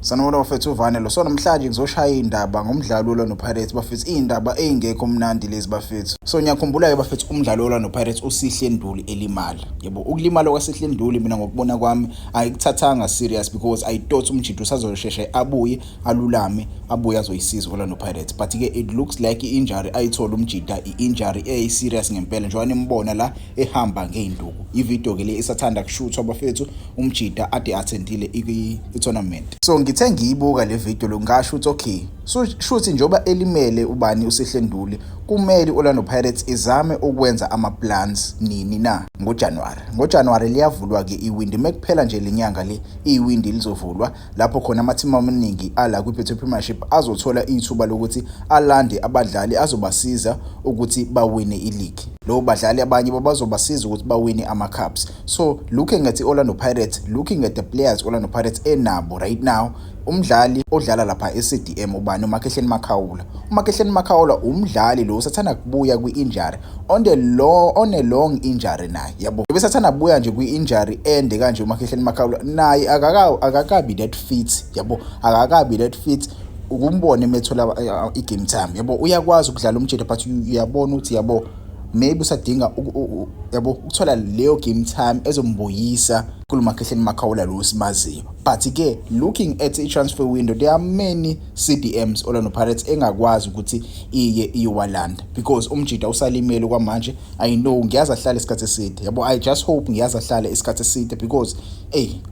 Sanibona bafethu uVanelo. So namhlanje ngizoshaya indaba ngomdlalo olwa noPirates bafethu. Indaba engekho mnandi lezi bafethu. So ngiyakhumbula ke bafethu umdlalo olwa noPirates uSihle Nduli elimala. Yebo ukulimala kwaSihle Nduli mina ngokubona kwami ayikuthathanga serious because I thought umjito usazosheshe abuye alulame abuye azoyisiza olwa noPirates. But ke it looks like injury ayithola umjita injury serious ngempela njengoba nimbona la ehamba ngeinduku. Ivideo ke le isathanda kushuthwa bafethu umjita ade attendile i-tournament. So ngithe ngiyibuka le video lo ngasho ukuthi okay so shuthi njoba elimele ubani uSihle Nduli kumele uLorlando Pirates izame ukwenza ama plans nini na ngoJanuary liyavulwa ke iwindi mekuphela nje lenyanga le iwindi lizovulwa lapho khona amateam amaningi ala kwiBetway Premiership azothola ithuba lokuthi alande abadlali azobasiza ukuthi bawine ileague. Lo badlali abanye babazobasiza ukuthi bawine ama cups. So looking at Orlando Pirates, looking at the players Orlando Pirates enabo right now, umdlali odlala lapha eCDM ubani uMakehleni Makhawula. uMakehleni Makhawula umdlali lo usathana kubuya kwi-injury on a long injury naye yabo. Besathana kubuya nje kwi-injury ende kanje uMakehleni Makhawula naye akakabi that fit yabo, akakabi that fit ukumbona emethola i-game time yabo. Uyakwazi ukudlala umjito but uyabona ukuthi yabo maybe usadinga yabo ukuthola leyo game time ezombuyisa kuLuMakehleni Makhawula lo simaziyo. But ke looking at i-transfer window there are many CDMs Orlando Pirates engakwazi ukuthi iwalanda because umjita usalimele kwamanje. I know ngiyazi ahlala isikhathi eside yabo. I just hope ngiyazi ahlala isikhathi eside because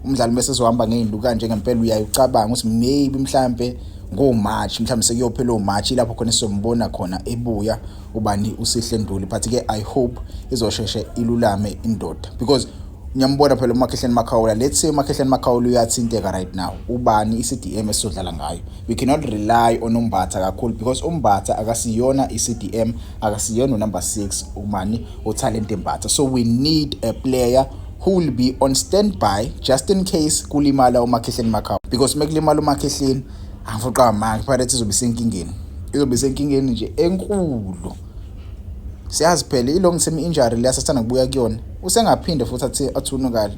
umdlali mase zohamba ngeinduku kanje ngempela uyayicabanga ukuthi maybe mhlambe ngoMarch mhlawumbe sekuyophela uMarch lapho khona sizombona khona ebuya ubani uSihle Nduli. But ke I hope izosheshe ilulame indoda because ngiyambona phela uMakehleni Makhawula. Let's say uMakehleni Makhawula uyathinteka right now ubani iCDM esizodlala ngayo. We cannot rely on Umbatha kakhulu because Umbatha akasiyona iCDM, akasiyona number 6 umani otalent Mbatha. So we need a player who will be on standby just in case kulimala uMakehleni Makhawula because mekulimala uMakehleni afuqa manje Pirates izobe senkingeni nje enkulu. Siyazi phela i-long term injury leyasathana kubuya kuyona usengaphinde futhi athunukala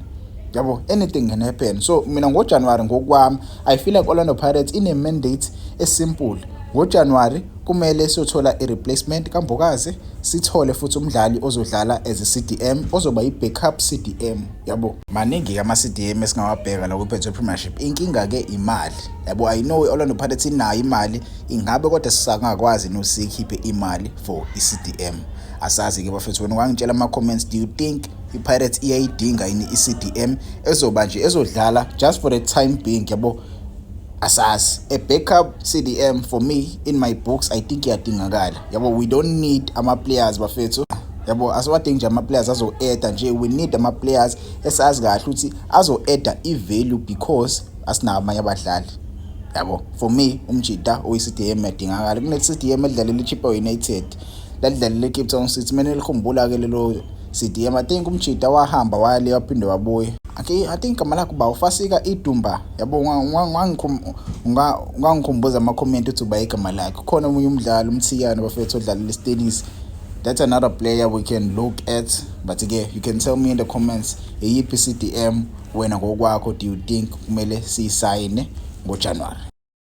yabo. Anything can happen. So mina ngoJanuary ngokwami I feel like Orlando Pirates ine mandate esimple. NgoJanuary kumele siyothola i-replacement kaMbokazi, sithole futhi umdlali ozodlala as a CDM ozoba i-backup CDM yabo. Maningi ke ama-CDM esingawabheka la kwiBetway Premiership. Inkinga ke imali yabo. I know Orlando Pirates inayo imali ingabe kodwa sisangakwazi nosikhiphe imali for i-CDM. Asazi ke bafethu wena ungangitshela ama-comments, do you think iPirates iyayidinga yini i-CDM ezoba nje ezodlala just for the time being yabo? Asazi a backup CDM for me in my books I think iyadingakala yabo. We don't need ama-players bafethu yabo, asiwadingi nje ama-players azo-edda nje. We need ama-players esazi kahle ukuthi azo-edda i-value because asinawo abanye abadlali yabo. For me umjita oyi-CDM yadingakala kune-CDM edlalela iChippa United ladlalela eCape Town City. Mina likhumbula ke lelo CDM I think umjita wahamba wale waphinde wabuye. Okay, I think igama lakho bawufasika idumba yabo. Ungangikhumbuza ama-comment ukuthi uba igama lakho. Khona omunye umdlali umthiyana bafethu odlalela iStennis. That's another player we can look at. But again, you can tell me in the comments eyiphi CDM wena ngokwakho do you think kumele siyisayine ngoJanuary.